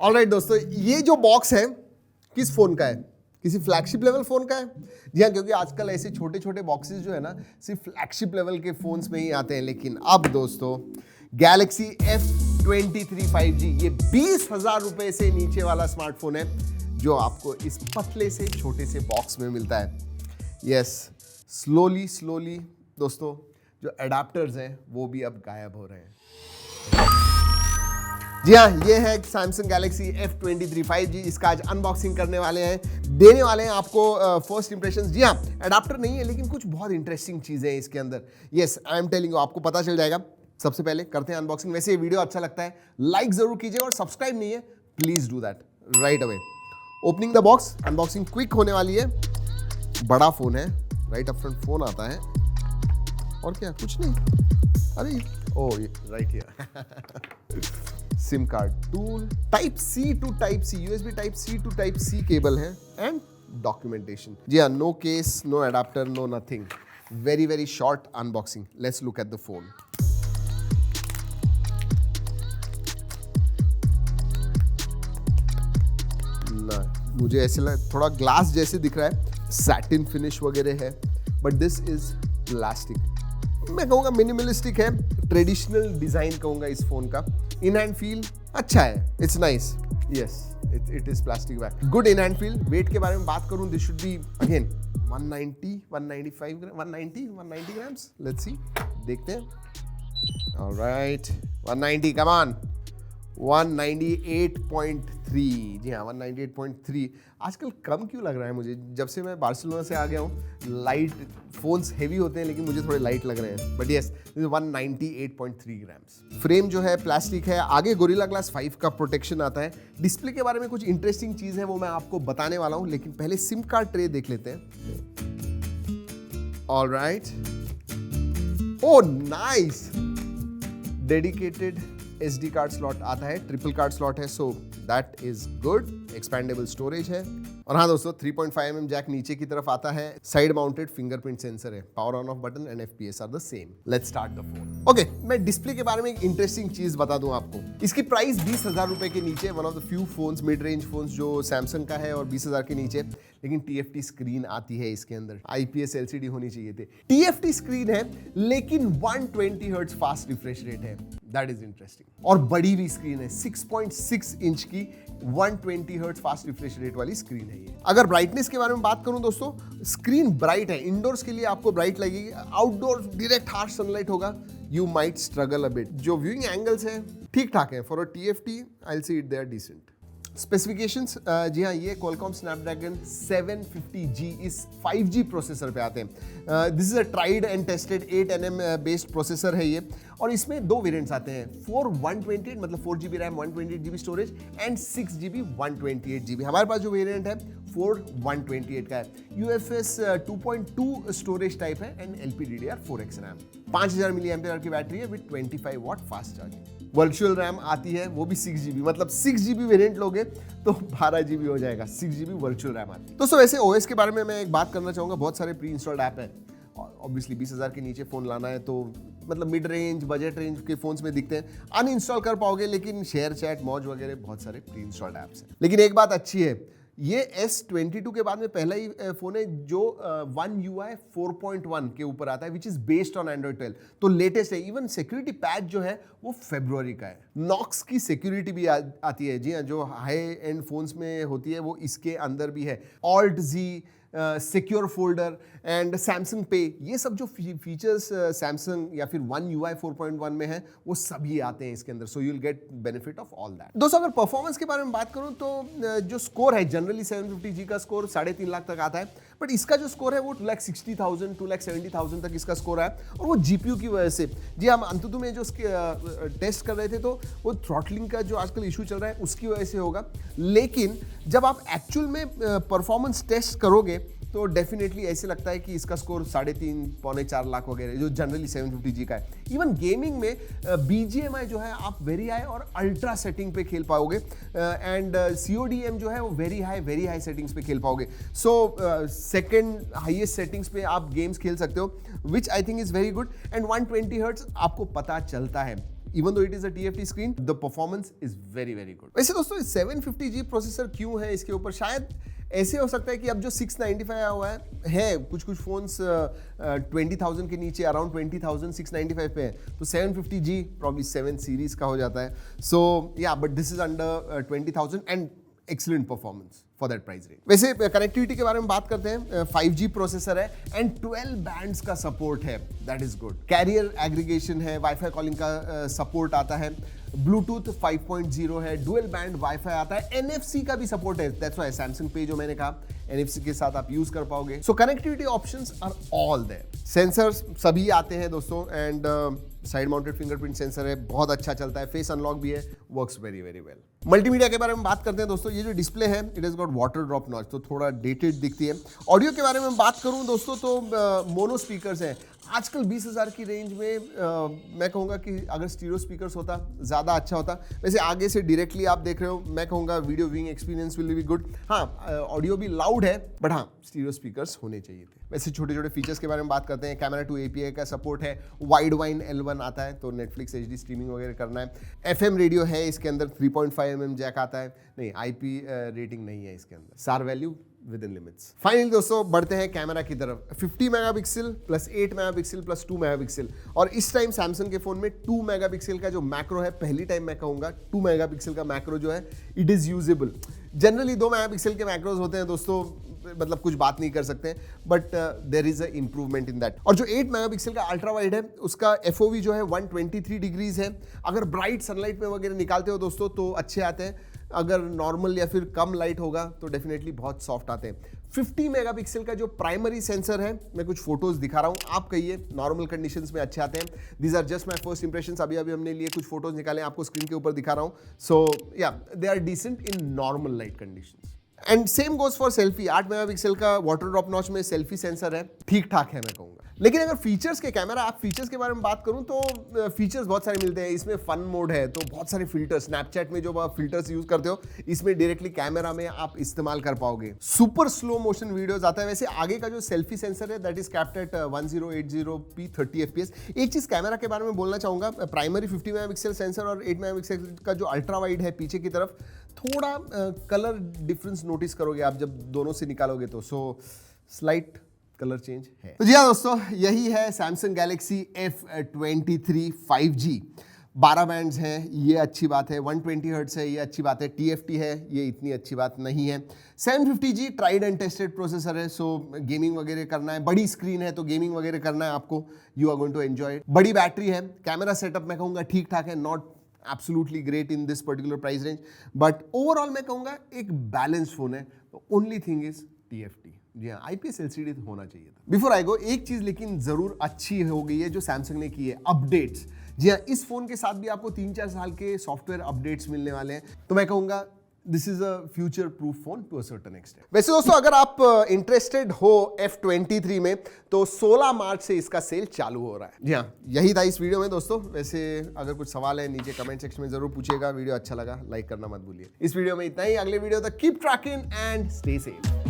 Alright दोस्तों, ये जो बॉक्स है किस फोन का है? किसी फ्लैगशिप लेवल फोन का है? जी हाँ, क्योंकि आजकल ऐसे छोटे छोटे बॉक्सेस जो है ना सिर्फ फ्लैगशिप लेवल के फोन्स में ही आते हैं। लेकिन अब दोस्तों गैलेक्सी F23 5G ये 20,000 रुपए से नीचे वाला स्मार्टफोन है जो आपको इस पतले से छोटे से बॉक्स में मिलता है। यस, स्लोली दोस्तों जो एडाप्टर्स हैं वो भी अब गायब हो रहे हैं। जी हाँ, ये है सैमसंग गैलेक्सी F23 5G। इसका आज अनबॉक्सिंग करने वाले हैं, देने वाले हैं आपको फर्स्ट इंप्रेशंस। जी हाँ, एडाप्टर नहीं है लेकिन कुछ बहुत इंटरेस्टिंग चीजें हैं इसके अंदर। Yes, I am telling you, आपको पता चल जाएगा। सबसे पहले करते हैं अनबॉक्सिंग। वैसे ये वीडियो अच्छा लगता है लाइक जरूर कीजिए और सब्सक्राइब नहीं है please do that right away. Opening the box, unboxing quick होने वाली है। बड़ा फोन है, राइट अप फ्रंट फोन आता है और क्या, कुछ नहीं। अरे ओ right here SIM card tool, type C to type C, USB type C to type C cable है एंड डॉक्यूमेंटेशन। जी हाँ, no case, no adapter, no nothing. Very short unboxing. Let's look at the phone. मुझे ऐसे थोड़ा glass जैसे दिख रहा है, सैटिन फिनिश वगैरह है, बट दिस इज प्लास्टिक। मैं कहूँगा मिनिमलिस्टिक है, ट्रेडिशनल डिजाइन कहूँगा इस फोन का। इन हैंड फील अच्छा है, it's nice. Yes, it is plastic bag, good in hand feel. Weight के बारे में बात करूँ, this should be again 190 grams. Let's see, देखते हैं। Alright, 190, come on. 198.3। जी हाँ, 198.3। आजकल कम क्यों लग रहा है मुझे? जब से मैं बार्सिलोना से आ गया हूँ, लाइट फोन्स हेवी होते हैं लेकिन मुझे थोड़े लाइट लग रहे हैं। But yes, 198.3 grams. फ्रेम जो है प्लास्टिक है, आगे गोरिल्ला ग्लास 5 का प्रोटेक्शन आता है। डिस्प्ले के बारे में कुछ इंटरेस्टिंग चीज़ है वो मैं आपको बताने वाला हूँ, लेकिन पहले सिम कार्ड ट्रे देख लेते हैं। Alright, oh nice, dedicated SD card slot आता है, ट्रिपल कार्ड स्लॉट है, so that is good. Expandable storage है। और हाँ दोस्तों, 3.5mm जैक नीचे की तरफ आता है। साइड माउंटेड फिंगरप्रिंट सेंसर है। Power on off button and FPS are the same. Let's start the phone. Okay, मैं डिस्प्ले के बारे में एक इंटरेस्टिंग चीज बता दूं आपको। इसकी प्राइस 20,000 रुपए के नीचे, one of the few phones, mid range phones जो सैमसंग का है और 20,000 के नीचे। लेकिन TFT स्क्रीन आती है इसके अंदर, IPS LCD होनी चाहिए थे। TFT स्क्रीन है लेकिन 120 हर्ट्ज फास्ट रिफ्रेश रेट है, दैट इज इंटरेस्टिंग। और बड़ी भी स्क्रीन है, 6.6 इंच की 120 हर्ट्ज फास्ट रिफ्रेश रेट वाली स्क्रीन है ये। अगर ब्राइटनेस के बारे में बात करूं दोस्तों, स्क्रीन ब्राइट है। इंडोर्स के लिए आपको ब्राइट लगेगी, आउटडोर डायरेक्ट हार्श सनलाइट होगा, you might struggle a bit. जो व्यूइंग एंगल्स हैं ठीक ठाक है for a TFT, I will see it they are decent. Specifications, जी हाँ, ये Qualcomm Snapdragon 750G इस 5G प्रोसेसर पे आते हैं। This is a tried and tested 8nm based processor है ये। और इसमें दो वेरिएंट्स आते हैं, 4/128 मतलब 4GB RAM 128GB storage and 6GB 128GB। हमारे पास जो वेरिएंट है 4/128 का है। UFS 2.2 स्टोरेज टाइप है एंड LPDDR4X रैम। 5000 mAh की बैटरी है with 25 watt fast charging. Virtual RAM आती है वो भी 6GB, मतलब 6GB वेरिएंट लोगे तो 12GB हो जाएगा। 6GB वर्चुअल रैम आती है। दोस्तों वैसे OS के बारे में मैं एक बात करना चाहूँगा, बहुत सारे प्री इंस्टॉल्ड ऐप है। ऑब्वियसली 20,000 के नीचे फ़ोन लाना है तो मतलब मिड रेंज बजट रेंज के फोन्स में दिखते हैं, अनइंस्टॉल कर पाओगे। लेकिन शेयर चैट, मौज वगैरह बहुत सारे प्री इंस्टॉल्ड ऐप्स हैं। लेकिन एक बात अच्छी है, ये S22 के बाद में पहला ही फोन है जो One UI 4.1 के ऊपर आता है, which is based on Android 12। तो लेटेस्ट है। इवन सिक्योरिटी पैच जो है वो फरवरी का है। नॉक्स की सिक्योरिटी भी आती है। जी हाँ, जो हाई एंड फोन्स में होती है वो इसके अंदर भी है। Alt-Z, secure folder and Samsung पे, ये सब जो फीचर्स सैमसंग या फिर One UI 4.1 में है वो सभी आते हैं इसके अंदर। So you will get benefit of all that. दोस्तों अगर परफॉर्मेंस के बारे में बात करूं तो जो स्कोर है, जनरली 750G का स्कोर 3.5 लाख तक आता है, बट इसका जो स्कोर है वो 2,60,000 2,70,000 तक इसका स्कोर है। और वो GPU की वजह से। जी हम अंतुतु में जो टेस्ट कर रहे थे तो वो थ्रॉटलिंग का जो आजकल इशू चल रहा है उसकी वजह से होगा। लेकिन जब आप एक्चुअल में परफॉर्मेंस टेस्ट करोगे तो डेफिनेटली ऐसे लगता है कि इसका स्कोर 3.5 पौने 4 लाख वगैरह जो जनरली 750G का है। इवन गेमिंग में BGMI जो है आप वेरी हाई और अल्ट्रा सेटिंग पे खेल पाओगे एंड CODM जो है वो वेरी हाई सेटिंग्स पे खेल पाओगे। सो सेकंड हाईएस्ट सेटिंग्स पे आप गेम्स खेल सकते हो, which I think is very good. And 120 hertz आपको पता चलता है even though it is a TFT screen, the performance is very very good. वैसे दोस्तों 750G प्रोसेसर क्यों है इसके ऊपर, शायद ऐसे हो सकता है कि अब जो 695 आया हुआ है कुछ फोन्स 20,000 के नीचे, अराउंड 20,000 695 पे है, तो 750G प्रॉब्ली 7 सीरीज का हो जाता है। सो या but this is under 20,000 and excellent performance for that price range. वैसे कनेक्टिविटी के बारे में बात करते हैं, 5G प्रोसेसर है एंड 12 बैंड्स का सपोर्ट है, that is good. Career aggregation है, वाईफाई कॉलिंग का सपोर्ट आता है, ब्लूटूथ 5.0 है, डुअल बैंड वाईफाई आता है, NFC का भी सपोर्ट है, दैट्स व्हाई सैमसंग पे जो मैंने कहा NFC के साथ आप यूज कर पाओगे। So connectivity options are all there. Sensors सभी आते हैं दोस्तों and side mounted fingerprint sensor है, बहुत अच्छा चलता है, फेस अनलॉक भी है, works very very well. Multimedia के बारे में बात करते हैं दोस्तों, ये जो डिस्प्ले है it is got water drop notch, तो थोड़ा डेटेड दिखती है। ऑडियो के बारे में बात करूं दोस्तों तो मोनो स्पीकर्स हैं। आजकल 20,000 की रेंज में मैं कहूँगा कि अगर स्टीरियो स्पीकर्स होता ज़्यादा अच्छा होता। वैसे आगे से डायरेक्टली आप देख रहे हो, मैं कहूँगा video viewing experience will be good. हाँ, ऑडियो भी लाउड है बट हाँ स्टीरियो स्पीकर्स होने चाहिए थे। वैसे छोटे छोटे फीचर्स के बारे में बात करते हैं, कैमरा टू API का सपोर्ट है, वाइड वाइन L1 आता है, तो नेटफ्लिक्स HD स्ट्रीमिंग वगैरह करना है। FM रेडियो है इसके अंदर, 3.5 mm जैक आता है, नहीं IP रेटिंग नहीं है इसके अंदर, सार value with in limits. Finally दोस्तों बढ़ते हैं कैमरा की तरफ, 50 megapixel plus 8 megapixel plus 2 megapixel, और इस टाइम सैमसंग के फोन में 2 मेगापिक्सल का जो मैक्रो है, पहली टाइम मैं कहूँगा 2 मेगापिक्सल का मैक्रो जो है it is usable. Generally 2 megapixel के मैक्रोज होते हैं दोस्तों, मतलब कुछ बात नहीं कर सकते, but there is a improvement in that. और जो 8 मेगापिक्सल का अल्ट्रा वाइड है उसका FOV जो है 123 डिग्रीज है। अगर ब्राइट सनलाइट में वगैरह निकालते हो दोस्तों तो अच्छे आते हैं, अगर नॉर्मल या फिर कम लाइट होगा तो डेफिनेटली बहुत सॉफ्ट आते हैं। 50 मेगापिक्सल का जो प्राइमरी सेंसर है, मैं कुछ फोटोज दिखा रहा हूँ, आप कहिए नॉर्मल कंडीशंस में अच्छे आते हैं। These are just my first impressions, अभी हमने लिए कुछ फोटोज निकाले, आपको स्क्रीन के ऊपर दिखा रहा हूँ। So yeah they are decent in normal light conditions. And same goes for selfie, 8 megapixel का वाटर ड्रॉप नॉच में सेल्फी सेंसर है, ठीक ठाक है मैं कहूँगा। लेकिन अगर फीचर्स के फीचर्स के बारे में बात करूं तो फीचर्स बहुत सारे मिलते हैं। इसमें फन मोड है, तो बहुत सारे फिल्टर्स, स्नैपचैट में जो आप फिल्टर्स यूज करते हो इसमें डायरेक्टली कैमरा में आप इस्तेमाल कर पाओगे। सुपर स्लो मोशन वीडियोस आता है। वैसे आगे का जो सेल्फी सेंसर है that is kept eight 1080p 30 fps। एक चीज कैमरा के बारे में बोलना चाहूंगा, प्राइमरी 50 मेगापिक्सल सेंसर और 8 मेगापिक्सल का जो अल्ट्रा वाइड है पीछे की तरफ, थोड़ा कलर डिफरेंस नोटिस करोगे आप जब दोनों से निकालोगे तो, सो स्लाइट कलर चेंज है। तो जी हाँ दोस्तों, यही है Samsung Galaxy F23 5G। 12 bands हैं, ये अच्छी बात है। 120 हर्ट्ज है, ये अच्छी बात है। TFT है, ये इतनी अच्छी बात नहीं है। 750G tried and tested processor है, सो गेमिंग वगैरह करना है, बड़ी स्क्रीन है तो गेमिंग वगैरह करना है आपको, you are going to enjoy it. बड़ी बैटरी है, कैमरा सेटअप मैं कहूँगा ठीक ठाक है, not absolutely great in this particular price range, but overall मैं कहूँगा एक बैलेंस फोन है। ओनली थिंग इज TFT, जी हाँ IPS LCD होना चाहिए था। बिफोर आई गो, एक चीज लेकिन जरूर अच्छी हो गई है जो सैमसंग ने की है, अपडेट्स। जी हाँ, इस फोन के साथ भी आपको 3-4 साल के सॉफ्टवेयर अपडेट्स मिलने वाले हैं, तो मैं कहूंगा this is a future proof phone to a certain extent. वैसे दोस्तों अगर आप इंटरेस्टेड हो F23 में तो 16 मार्च से इसका सेल चालू हो रहा है। जी हाँ, यही था इस वीडियो में दोस्तों। वैसे अगर कुछ सवाल है नीचे कमेंट सेक्शन में जरूर पूछिएगा। वीडियो अच्छा लगा लाइक करना मत भूलिए। इस वीडियो में इतना ही, अगले वीडियो तक keep trekking and stay safe.